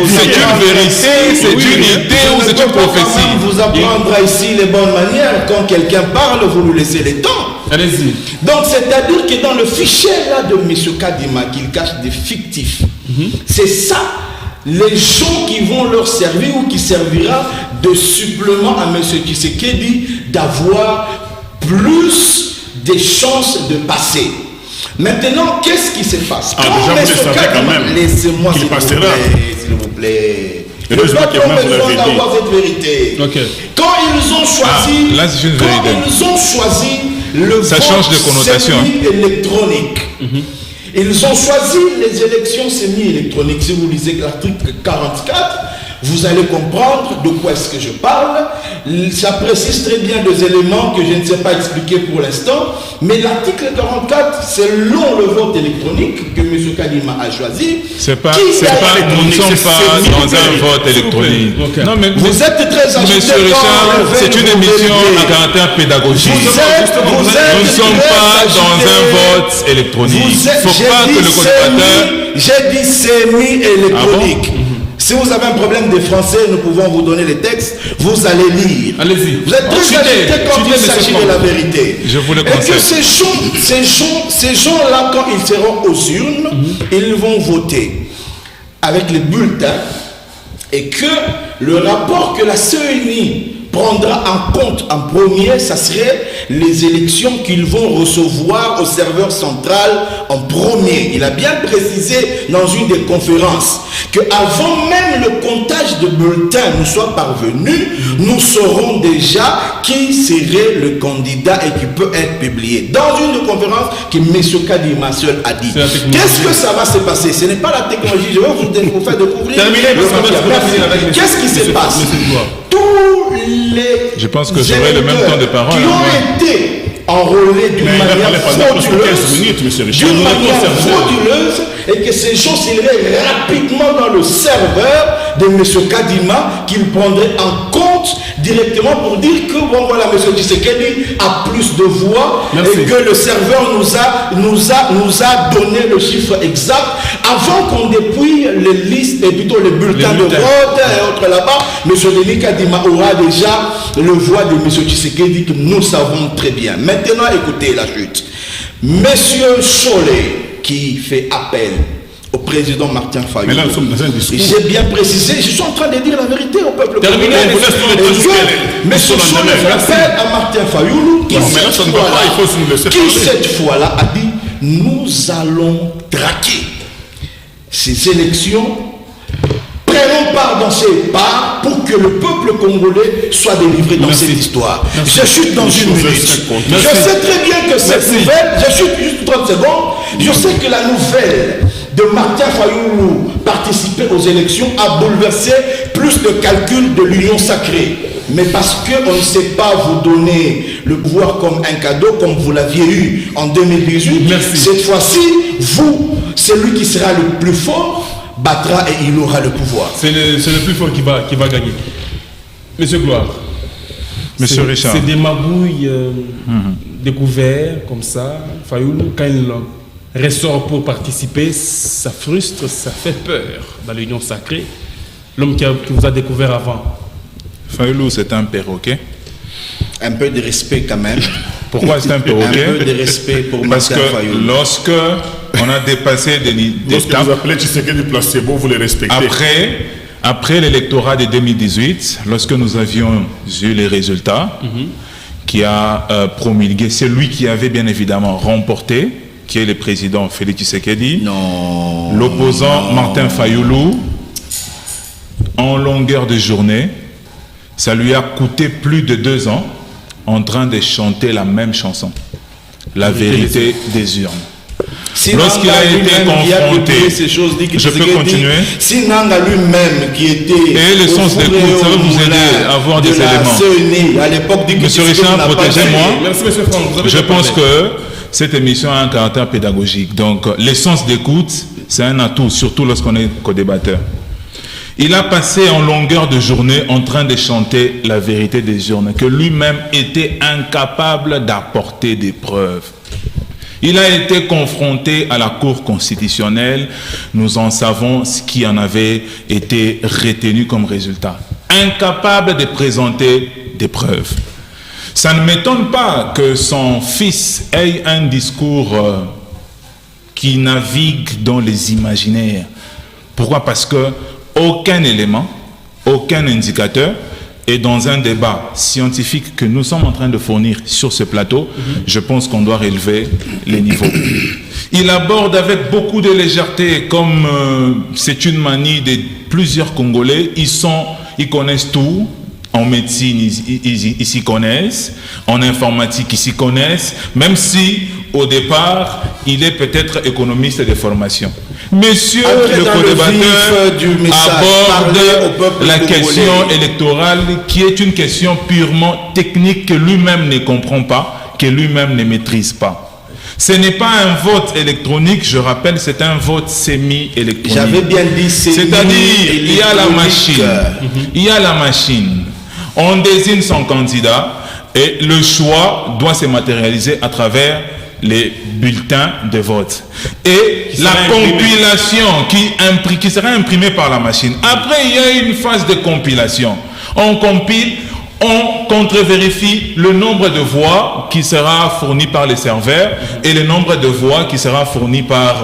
C'est une vérité, c'est une idée ou c'est une prophétie? Vous apprendra ici les bonnes manières. Quand quelqu'un parle, vous lui laissez le temps. Allez-y. Donc, c'est-à-dire que dans le fichier là de M. Kadima, qu'il cache des fictifs, c'est ça, les gens qui vont leur servir ou qui servira de supplément à M. Tshisekedi d'avoir plus de chances de passer. Maintenant, qu'est-ce qui se passe? Ah, déjà, vous le savez quand même laissez-moi qu'il passera. s'il vous plaît. Heureusement Le que peuple a même vous besoin l'avez dit. d'avoir cette vérité. Ok. Quand ils ont choisi, là, c'est une quand vérité. ils ont choisi le Ça vote change de connotation. semi-électronique, ils ont choisi les élections semi-électroniques. Si vous lisez l'article 44, vous allez comprendre de quoi est-ce que je parle. Ça précise très bien des éléments que je ne sais pas expliquer pour l'instant. Mais l'article 44, selon le vote électronique que M. Kadima a choisi, Nous ne sommes pas dans un vote électronique. Okay. Non, mais vous êtes très agité. Monsieur Richard, c'est une émission à caractère pédagogique. Nous ne sommes pas dans un vote électronique. Il ne faut pas que le consommateur... J'ai dit semi-électronique. Si vous avez un problème de français, nous pouvons vous donner les textes, vous allez lire. Allez-y. Vous êtes très agité quand il s'agit de la vérité. Je vous le Et que conseille. ces gens-là, quand ils seront aux urnes, ils vont voter avec les bulletins et que le rapport que la CENI prendra en compte en premier, ça serait les élections qu'ils vont recevoir au serveur central en premier. Il a bien précisé dans une des conférences qu'avant même le comptage de bulletins nous soit parvenu, nous saurons déjà qui serait le candidat et qui peut être publié. Dans une des conférences que M. Kadima seul a dit. Qu'est-ce que ça va se passer? Ce n'est pas la technologie. Je vais vous faire découvrir. Qu'est-ce qui se passe? Tous les Je pense que j'aurai le même temps de parole. qui ont été enrôlés d'une manière frauduleuse et que ces gens s'élèveraient rapidement dans le serveur de M. Kadima qu'il prendrait en compte directement pour dire que bon voilà M. Tshisekedi a plus de voix. Merci. Et que le serveur nous a donné le chiffre exact avant qu'on dépouille les listes et plutôt les bulletins de vote et autres là-bas. M. Denis Kadima aura déjà le voix de M. Tshisekedi que nous savons très bien. Maintenant, écoutez la chute. Monsieur Cholet qui fait appel au président Martin Fayulu. Mais là, nous sommes dans un discours. J'ai bien précisé, je suis en train de dire la vérité au peuple Terminez, congolais. vous laissez Mais ce Cholet fait appel à Martin Fayulu qui, Non, mais là, ça ne va pas, il faut nous laisser qui parler. cette fois-là a dit nous allons traquer ces élections, prenons part dans ces pas pour que le peuple congolais soit délivré dans cette histoire. Je chute dans une minute. Je sais très bien que cette nouvelle, je chute juste 30 secondes, je sais que la nouvelle de Martin Fayulu participer aux élections a bouleversé plus de calculs de l'union sacrée. Mais parce qu'on ne sait pas vous donner le pouvoir comme un cadeau, comme vous l'aviez eu en 2018, cette fois-ci, vous, celui qui sera le plus fort, battra et il aura le pouvoir. C'est le plus fort qui va gagner. Monsieur Gloire. Monsieur Richard. C'est des magouilles découvertes comme ça. Fayulu, quand il ressort pour participer, ça frustre, ça fait peur dans l'union sacrée. L'homme qui vous a découvert avant. Fayulu, c'est un perroquet. Un peu de respect quand même. Pourquoi c'est un perroquet? Un peu de respect pour Parce Martin que Fayulu. lorsque on a dépassé des Lorsque étapes, vous appelez Tshisekedi placebo, vous les respectez. après l'électorat de 2018, lorsque nous avions eu les résultats, qui a promulgué, c'est lui qui avait bien évidemment remporté, qui est le président Félix Tshisekedi, l'opposant Martin Fayulu, en longueur de journée, ça lui a coûté plus de 2 ans en train de chanter la même chanson, la vérité des urnes. Si Lorsqu'il Nanga a été lui-même qui a confronté, publié ces choses, dit que je peux Tshisekedi, continuer. Si Nanga lui-même qui était Et le sens d'écoute, ça va vous aider à avoir des éléments. CENI, à l'époque, dit que Monsieur Tshisekedi Richard, n'a pas protégez-moi. gagné. Merci, monsieur Franck. Vous avez Je déjà pense parlé. que cette émission a un caractère pédagogique. Donc, l'essence d'écoute, c'est un atout, surtout lorsqu'on est co-débatteur. Il a passé en longueur de journée en train de chanter la vérité des urnes, que lui-même était incapable d'apporter des preuves. Il a été confronté à la Cour constitutionnelle. Nous en savons ce qui en avait été retenu comme résultat. Incapable de présenter des preuves. Ça ne m'étonne pas que son fils ait un discours qui navigue dans les imaginaires. Pourquoi? Parce que aucun élément, aucun indicateur, et dans un débat scientifique que nous sommes en train de fournir sur ce plateau, je pense qu'on doit relever les niveaux. Il aborde avec beaucoup de légèreté, comme c'est une manie de plusieurs Congolais, ils connaissent tout. En médecine, ils s'y connaissent. En informatique, ils s'y connaissent. Même si, au départ, il est peut-être économiste de formation. Monsieur le co-débatteur aborde la question électorale qui est une question purement technique que lui-même ne comprend pas, que lui-même ne maîtrise pas. Ce n'est pas un vote électronique, je rappelle, c'est un vote semi-électronique. J'avais bien dit c'est-à-dire, il y a la machine. Il y a la machine. On désigne son candidat et le choix doit se matérialiser à travers les bulletins de vote. Et la compilation qui sera imprimée par la machine. Après, il y a une phase de compilation. On compile, on contre-vérifie le nombre de voix qui sera fourni par les serveurs et le nombre de voix qui sera fourni par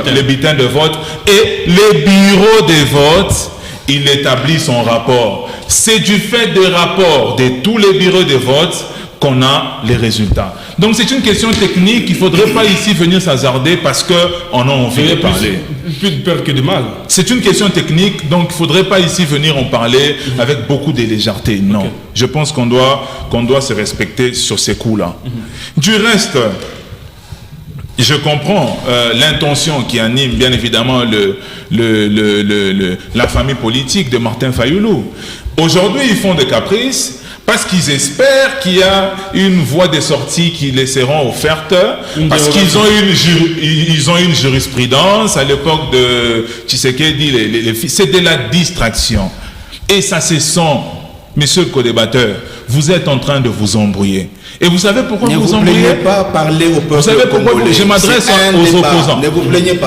les bulletins de vote. Et les bureaux de vote, il établit son rapport. C'est du fait des rapports de tous les bureaux de vote qu'on a les résultats. Donc c'est une question technique, il ne faudrait pas ici venir s'hasarder parce qu'on a envie de parler. Plus de peur que de mal. C'est une question technique, donc il ne faudrait pas ici venir en parler avec beaucoup de légèreté. Non, okay. Je pense qu'on doit se respecter sur ces coups-là. Du reste, je comprends l'intention qui anime bien évidemment la famille politique de Martin Fayoulou. Aujourd'hui, ils font des caprices parce qu'ils espèrent qu'il y a une voie de sortie qui les seront offertes, parce qu'ils ont une jurisprudence à l'époque de Tshisekedi, c'est de la distraction. Et ça se sent, monsieur le co-débatteur, vous êtes en train de vous embrouiller. Et vous savez pourquoi vous embrouillez? Ne vous plaignez pas, parler au peuple. Vous savez pourquoi je m'adresse aux opposants. Ne vous plaignez pas.